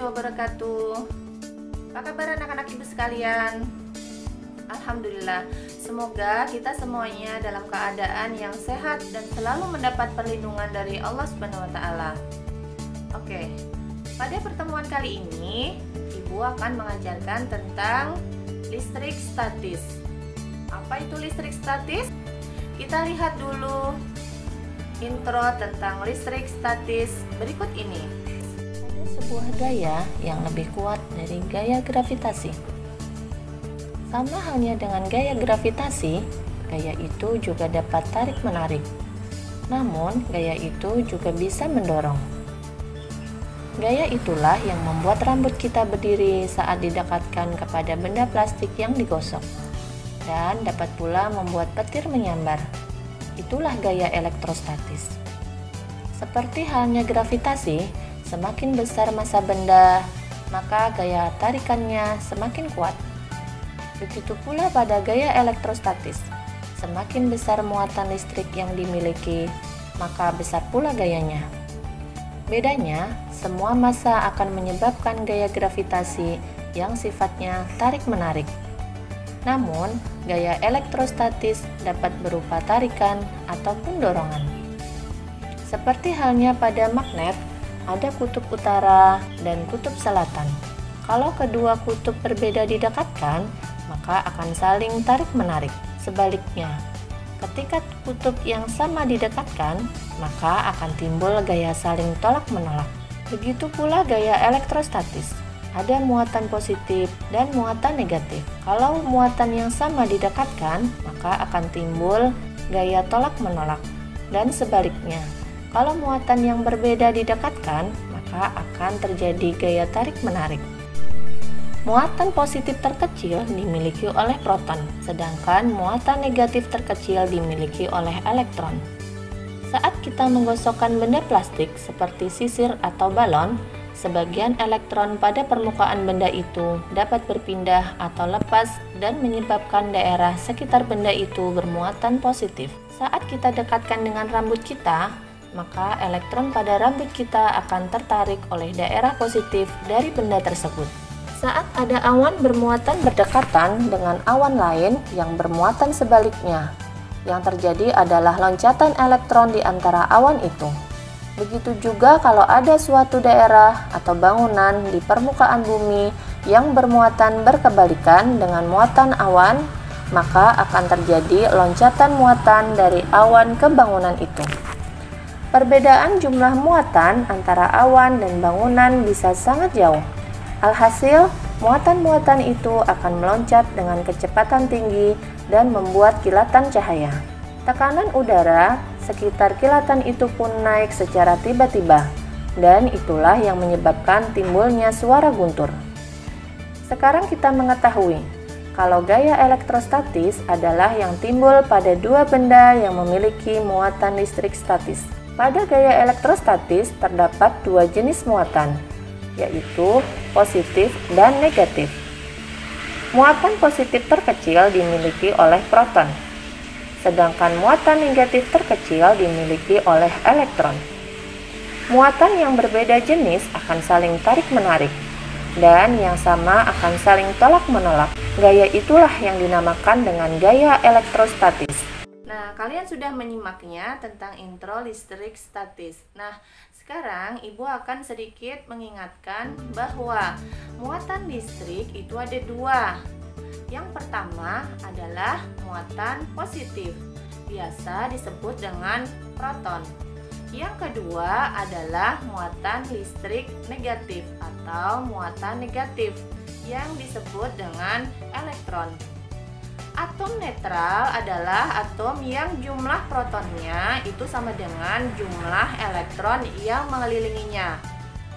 wabarakatuh. Apa kabar anak-anak ibu sekalian? Alhamdulillah, semoga kita semuanya dalam keadaan yang sehat dan selalu mendapat perlindungan dari Allah Subhanahu wa Ta'ala. Oke, pada pertemuan kali ini ibu akan mengajarkan tentang listrik statis. Apa itu listrik statis? Kita lihat dulu intro tentang listrik statis berikut ini. Ada sebuah gaya yang lebih kuat dari gaya gravitasi. Sama halnya dengan gaya gravitasi, gaya itu juga dapat tarik-menarik. Namun, gaya itu juga bisa mendorong. Gaya itulah yang membuat rambut kita berdiri saat didekatkan kepada benda plastik yang digosok, dan dapat pula membuat petir menyambar. Itulah gaya elektrostatis. Seperti halnya gravitasi, semakin besar massa benda, maka gaya tarikannya semakin kuat. Begitu pula pada gaya elektrostatis. Semakin besar muatan listrik yang dimiliki, maka besar pula gayanya. Bedanya, semua massa akan menyebabkan gaya gravitasi yang sifatnya tarik-menarik. Namun, gaya elektrostatis dapat berupa tarikan ataupun dorongan. Seperti halnya pada magnet, ada kutub utara dan kutub selatan. Kalau kedua kutub berbeda didekatkan, maka akan saling tarik-menarik. Sebaliknya, ketika kutub yang sama didekatkan, maka akan timbul gaya saling tolak-menolak. Begitu pula gaya elektrostatis. Ada muatan positif dan muatan negatif. Kalau muatan yang sama didekatkan, maka akan timbul gaya tolak-menolak. Dan sebaliknya, kalau muatan yang berbeda didekatkan, maka akan terjadi gaya tarik-menarik. Muatan positif terkecil dimiliki oleh proton, sedangkan muatan negatif terkecil dimiliki oleh elektron. Saat kita menggosokkan benda plastik seperti sisir atau balon, sebagian elektron pada permukaan benda itu dapat berpindah atau lepas dan menyebabkan daerah sekitar benda itu bermuatan positif. Saat kita dekatkan dengan rambut kita, maka elektron pada rambut kita akan tertarik oleh daerah positif dari benda tersebut. Saat ada awan bermuatan berdekatan dengan awan lain yang bermuatan sebaliknya, yang terjadi adalah loncatan elektron di antara awan itu. Begitu juga kalau ada suatu daerah atau bangunan di permukaan bumi yang bermuatan berkebalikan dengan muatan awan, maka akan terjadi loncatan muatan dari awan ke bangunan itu. Perbedaan jumlah muatan antara awan dan bangunan bisa sangat jauh. Alhasil, muatan-muatan itu akan meloncat dengan kecepatan tinggi dan membuat kilatan cahaya. Tekanan udara sekitar kilatan itu pun naik secara tiba-tiba, dan itulah yang menyebabkan timbulnya suara guntur. Sekarang kita mengetahui kalau gaya elektrostatis adalah yang timbul pada dua benda yang memiliki muatan listrik statis. Pada gaya elektrostatis terdapat dua jenis muatan, yaitu positif dan negatif. Muatan positif terkecil dimiliki oleh proton, sedangkan muatan negatif terkecil dimiliki oleh elektron. Muatan yang berbeda jenis akan saling tarik-menarik, dan yang sama akan saling tolak-menolak. Gaya itulah yang dinamakan dengan gaya elektrostatis. Nah, kalian sudah menyimaknya tentang intro listrik statis. Nah, sekarang ibu akan sedikit mengingatkan bahwa muatan listrik itu ada dua. Yang pertama adalah muatan positif, biasa disebut dengan proton. Yang kedua adalah muatan listrik negatif atau muatan negatif yang disebut dengan elektron. Atom netral adalah atom yang jumlah protonnya itu sama dengan jumlah elektron yang mengelilinginya.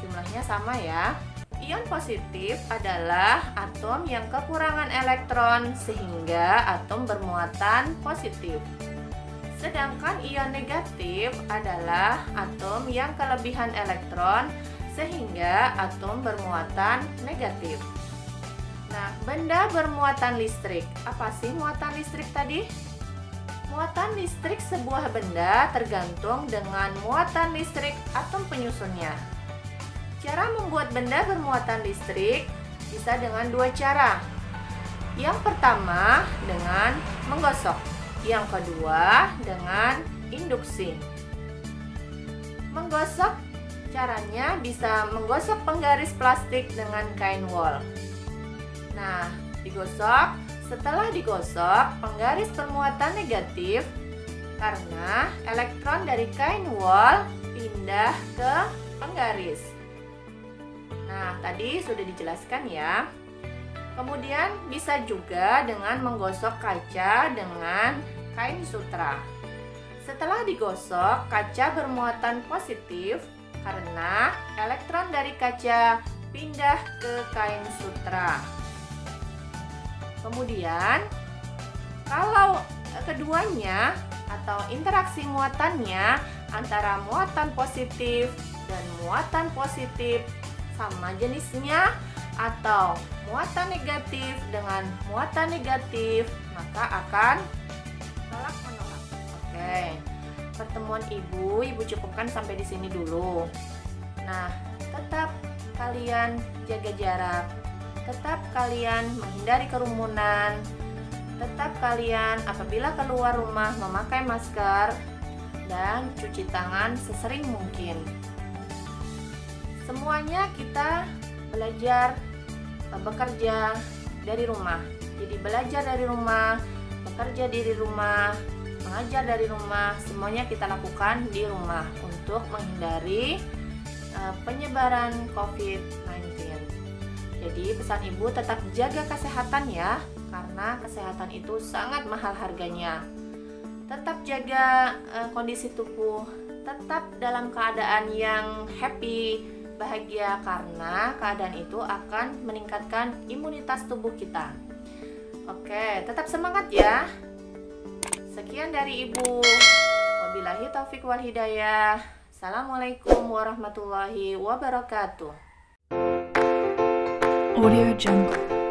Jumlahnya sama ya. Ion positif adalah atom yang kekurangan elektron sehingga atom bermuatan positif. Sedangkan ion negatif adalah atom yang kelebihan elektron sehingga atom bermuatan negatif. Nah, benda bermuatan listrik. Apa sih muatan listrik tadi? Muatan listrik sebuah benda tergantung dengan muatan listrik atom penyusunnya. Cara membuat benda bermuatan listrik bisa dengan dua cara. Yang pertama dengan menggosok, yang kedua dengan induksi. Menggosok, caranya bisa menggosok penggaris plastik dengan kain wol. Nah, digosok. Setelah digosok, penggaris bermuatan negatif karena elektron dari kain wol pindah ke penggaris. Nah, tadi sudah dijelaskan ya. Kemudian bisa juga dengan menggosok kaca dengan kain sutra. Setelah digosok, kaca bermuatan positif karena elektron dari kaca pindah ke kain sutra. Kemudian, kalau keduanya atau interaksi muatannya antara muatan positif dan muatan positif sama jenisnya atau muatan negatif dengan muatan negatif, maka akan tolak menolak. Oke, pertemuan ibu cukupkan sampai di sini dulu. Nah, tetap kalian jaga jarak, tetap kalian menghindari kerumunan, tetap kalian apabila keluar rumah memakai masker dan cuci tangan sesering mungkin. Semuanya kita belajar bekerja dari rumah. Jadi belajar dari rumah, bekerja dari rumah, mengajar dari rumah, semuanya kita lakukan di rumah untuk menghindari penyebaran COVID-19. Jadi pesan ibu tetap jaga kesehatan ya, karena kesehatan itu sangat mahal harganya. Tetap jaga kondisi tubuh, tetap dalam keadaan yang happy, bahagia, karena keadaan itu akan meningkatkan imunitas tubuh kita. Oke, tetap semangat ya. Sekian dari ibu. Wabillahi taufik wal hidayah. Assalamualaikum warahmatullahi wabarakatuh. Audio Jungle.